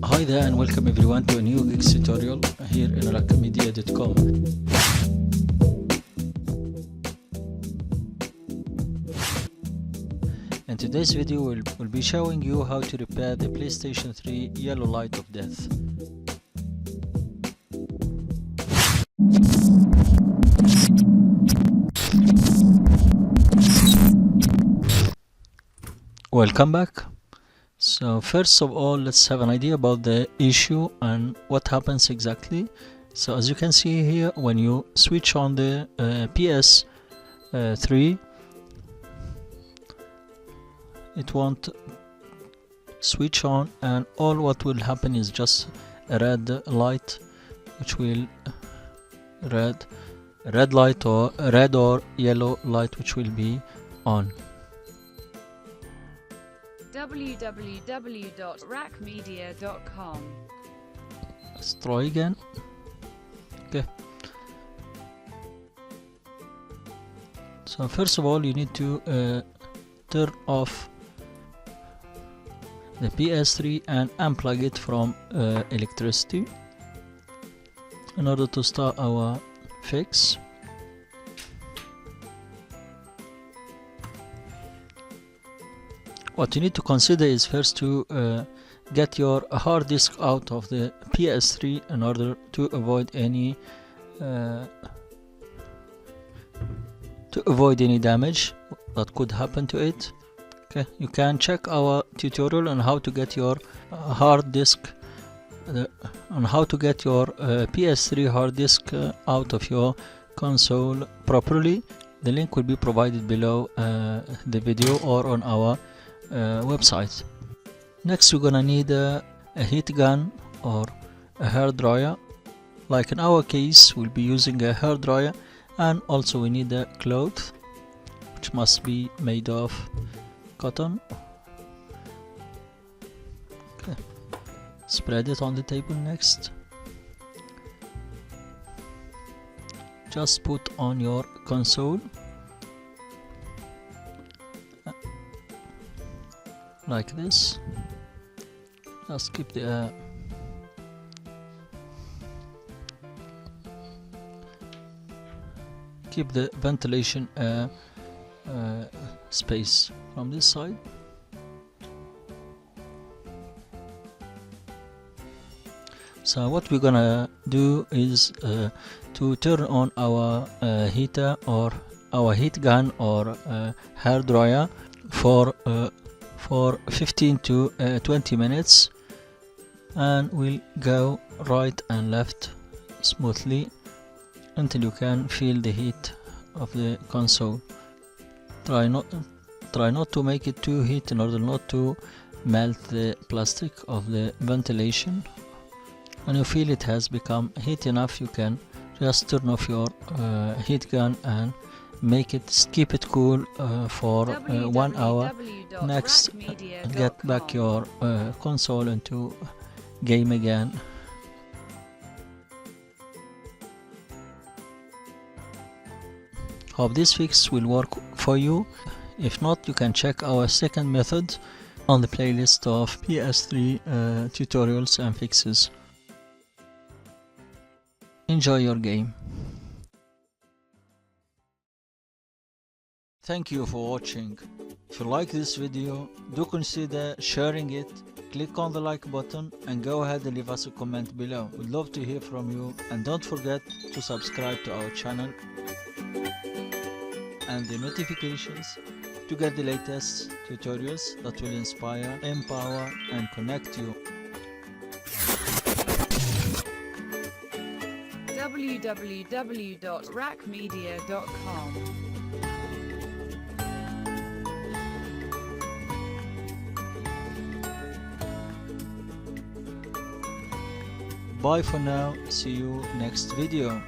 Hi there and welcome everyone to a new Geeks tutorial here in rackmedia.com. In today's video we'll be showing you how to repair the PlayStation 3 yellow light of death. Welcome back. So first of all, let's have an idea about the issue and what happens exactly. So as you can see here, when you switch on the PS3, it won't switch on, and all what will happen is just a red light, which will red light or red or yellow light, which will be on. www.rackmedia.com. Let's try again. Okay. So first of all, you need to turn off the PS3 and unplug it from electricity in order to start our fix. What you need to consider is first to get your hard disk out of the PS3 in order to avoid any damage that could happen to it. Okay, you can check our tutorial on how to get your hard disk on how to get your PS3 hard disk out of your console properly. The link will be provided below the video or on our website. Next, we're gonna need a heat gun or a hair dryer. Like in our case, we'll be using a hair dryer, and also we need a cloth which must be made of cotton. Okay. Spread it on the table. Next, just put on your console like this. Just keep the ventilation space from this side. So what we're gonna do is to turn on our heater or our heat gun or hair dryer for 15 to 20 minutes, and we'll go right and left smoothly until you can feel the heat of the console. Try not to make it too heat in order not to melt the plastic of the ventilation. When you feel it has become heat enough, you can just turn off your heat gun and keep it cool for 1 hour. Next, get back your console into game again. Hope this fix will work for you. If not, you can check our second method on the playlist of PS3 tutorials and fixes. Enjoy your game. Thank you for watching. If you like this video, do consider sharing it. Click on the like button and go ahead and leave us a comment below. We'd love to hear from you, and don't forget to subscribe to our channel and the notifications to get the latest tutorials that will inspire, empower and connect you. www.rackmedia.com. Bye for now. See you next video.